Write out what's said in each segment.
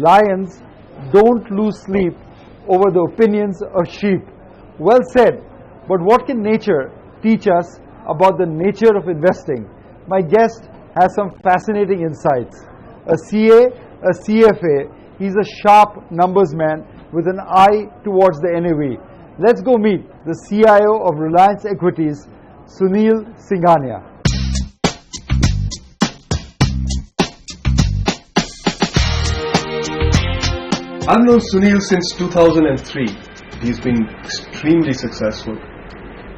lions don't lose sleep over the opinions of sheep. Well said. But what can nature teach us about the nature of investing? My guest has some fascinating insights. A CA, a CFA, he's a sharp numbers man with an eye towards the NAV. Let's go meet the CIO of Reliance Equities, Sunil Singhania. I've known Sunil since 2003. He's been extremely successful.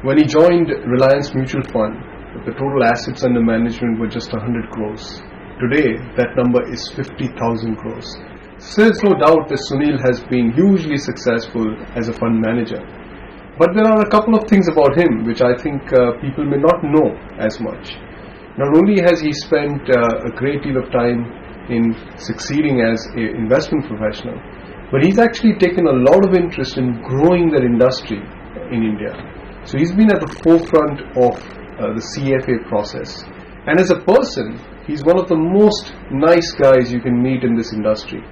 When he joined Reliance Mutual Fund, the total assets under management were just 100 crores. Today, that number is 50,000 crores. So there's no doubt that Sunil has been hugely successful as a fund manager. But there are a couple of things about him which I think people may not know as much. Not only has he spent a great deal of time in succeeding as an investment professional, but he's actually taken a lot of interest in growing that industry in India. So he's been at the forefront of the CFA process. And as a person, he's one of the most nice guys you can meet in this industry.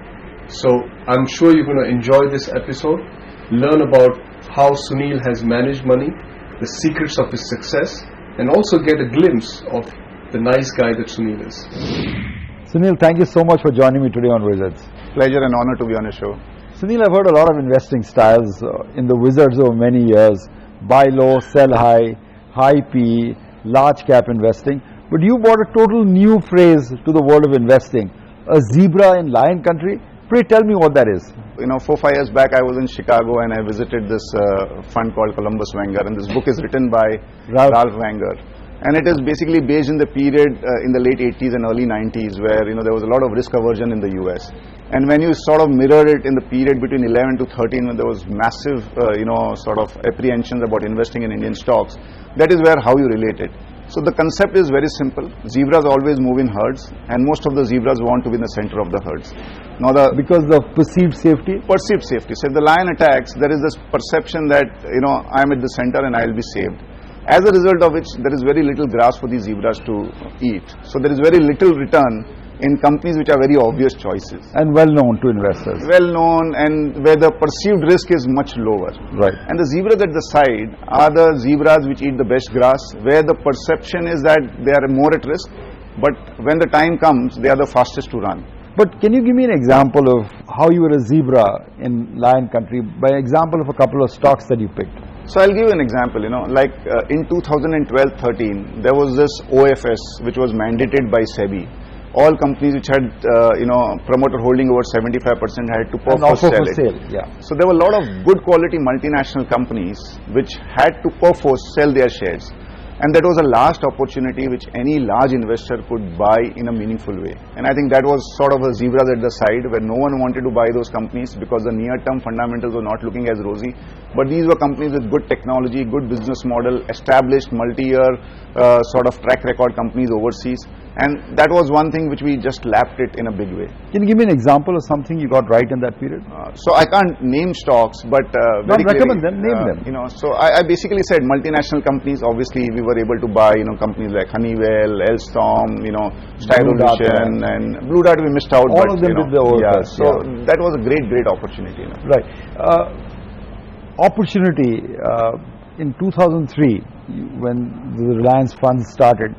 So I'm sure you're going to enjoy this episode, learn about how Sunil has managed money, the secrets of his success, and also get a glimpse of the nice guy that Sunil is. Sunil, thank you so much for joining me today on Wizards. Pleasure and honor to be on your show. Sunil, I've heard a lot of investing styles in the Wizards over many years. Buy low, sell high, high PE, large cap investing. But you brought a total new phrase to the world of investing, a zebra in lion country. Pray tell me what that is. 4-5 years back I was in Chicago and I visited this fund called Columbus Wenger, and this book is written by Ralph Wenger. And it is basically based in the period in the late 80s and early 90s where there was a lot of risk aversion in the US. And when you sort of mirror it in the period between 11 to 13 when there was massive sort of apprehensions about investing in Indian stocks, that is where how you relate it. So the concept is very simple. Zebras always move in herds, and most of the zebras want to be in the center of the herds. Now because of perceived safety? Perceived safety. So if the lion attacks, there is this perception that I am at the center and I will be saved. As a result of which, there is very little grass for these zebras to eat. So there is very little return in companies which are very obvious choices. And well known to investors. Well known, and where the perceived risk is much lower. Right. And the zebras at the side are the zebras which eat the best grass, where the perception is that they are more at risk, but when the time comes, they are the fastest to run. But can you give me an example of how you were a zebra in lion country by example of a couple of stocks that you picked? So I'll give you an example, in 2012-13, there was this OFS which was mandated by SEBI. All companies which had, promoter holding over 75% had to perforce sell it. Yeah. So there were a lot of good quality multinational companies which had to perforce sell their shares. And that was a last opportunity which any large investor could buy in a meaningful way. And I think that was sort of a zebras at the side where no one wanted to buy those companies because the near-term fundamentals were not looking as rosy. But these were companies with good technology, good business model, established multi-year sort of track record companies overseas. And that was one thing which we just lapped it in a big way. Can you give me an example of something you got right in that period? So I can't name stocks, but very recommend them, name them. So I basically said multinational companies. Obviously, we were able to buy companies like Honeywell, Alstom, Styrolution, and Blue Dart. We missed out. All of them did the OFS. So that was a great opportunity. Right. Opportunity in 2003 when the Reliance funds started.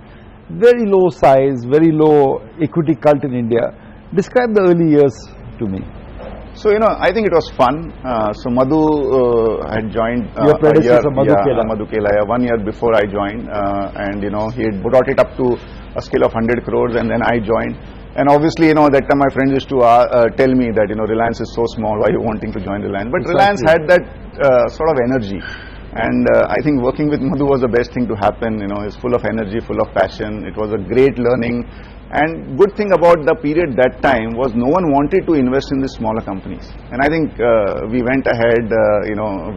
Very low size, very low equity cult in India. Describe the early years to me. So, I think it was fun. So Madhu had joined your predecessor, Madhu Kelaya, 1 year before I joined. And, he had brought it up to a scale of 100 crores and then I joined. And obviously, that time my friends used to tell me that, Reliance is so small, why are you wanting to join Reliance? But Reliance had that sort of energy. And I think working with Madhu was the best thing to happen. He's full of energy, full of passion. It was a great learning. And good thing about the period that time was no one wanted to invest in the smaller companies. And I think we went ahead,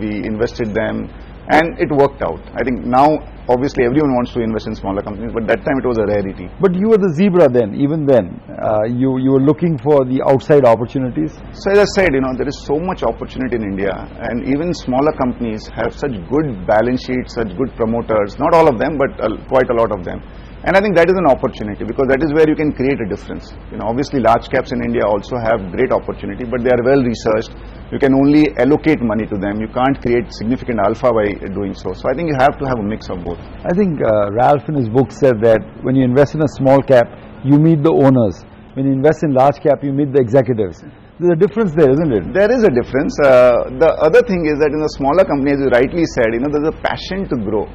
we invested them and it worked out. I think now obviously everyone wants to invest in smaller companies, but that time it was a rarity. But you were the zebra then, even then. You were looking for the outside opportunities? So as I said, there is so much opportunity in India, and even smaller companies have such good balance sheets, such good promoters, not all of them, but quite a lot of them. And I think that is an opportunity, because that is where you can create a difference. Obviously large caps in India also have great opportunity, but they are well researched. You can only allocate money to them. You can't create significant alpha by doing so. So I think you have to have a mix of both. I think Ralph in his book said that when you invest in a small cap, you meet the owners. When you invest in large cap, you meet the executives. There's a difference there, isn't it? There is a difference. The other thing is that in a smaller company, as you rightly said, there's a passion to grow.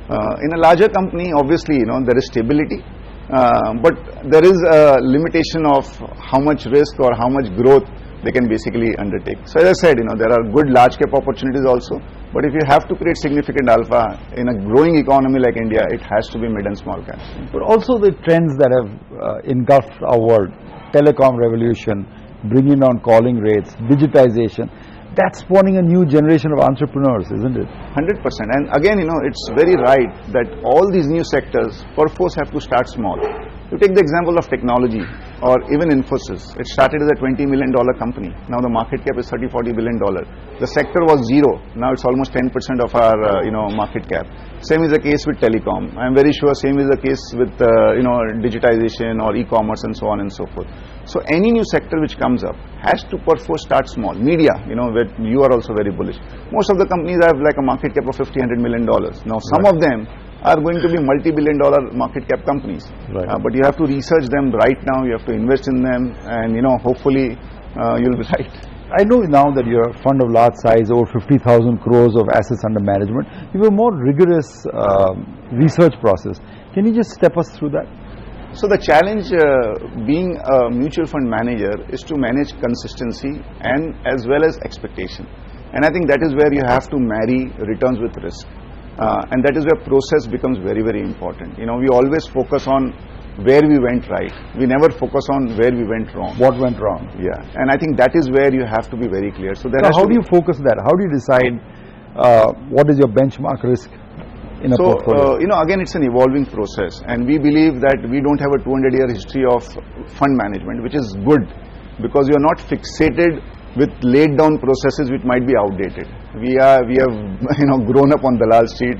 In a larger company, obviously, there is stability, but there is a limitation of how much risk or how much growth they can basically undertake. So as I said, there are good large cap opportunities also, but if you have to create significant alpha in a growing economy like India, it has to be mid and small caps. But also the trends that have engulfed our world, telecom revolution, bringing down calling rates, digitization, that's spawning a new generation of entrepreneurs, isn't it? 100%. And again, it's very right that all these new sectors perforce have to start small. You take the example of technology or even Infosys. It started as a $20 million company. Now the market cap is $30-40 billion. The sector was zero. Now it's almost 10% of our market cap. Same is the case with telecom. I'm very sure same is the case with digitization or e-commerce and so on and so forth. So any new sector which comes up has to perforce start small. Media, where you are also very bullish. Most of the companies have like a market cap of $50-100 million. Now some of them are going to be multi-billion dollar market cap companies. Right. But you have to research them right now, you have to invest in them, and hopefully you'll be right. I know now that you're a fund of large size, over 50,000 crores of assets under management. You have a more rigorous research process. Can you just step us through that? So the challenge being a mutual fund manager is to manage consistency and as well as expectation. And I think that is where you have to marry returns with risk. And that is where process becomes very, very important. We always focus on where we went right. We never focus on where we went wrong. What went wrong? Yeah. And I think that is where you have to be very clear. So now how do you focus that? How do you decide what is your benchmark risk in a portfolio? Again, it's an evolving process. And we believe that we don't have a 200-year history of fund management, which is good because you're not fixated with laid down processes which might be outdated. We have grown up on Dalal Street.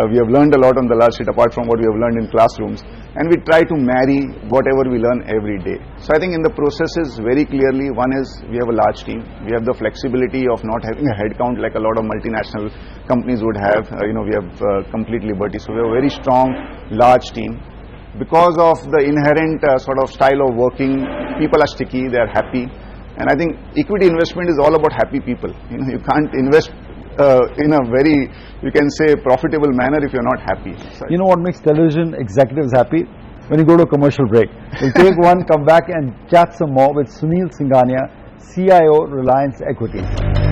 We have learned a lot on Dalal Street apart from what we have learned in classrooms, and we try to marry whatever we learn every day. So I think in the processes very clearly, one is we have a large team. We have the flexibility of not having a head count like a lot of multinational companies would have. We have complete liberty. So we have a very strong large team. Because of the inherent sort of style of working, people are sticky, they are happy. And I think equity investment is all about happy people. You can't invest in a very, you can say, profitable manner if you're not happy. So you know what makes television executives happy? When you go to a commercial break. We'll take one, come back and chat some more with Sunil Singhania, CIO, Reliance Equities.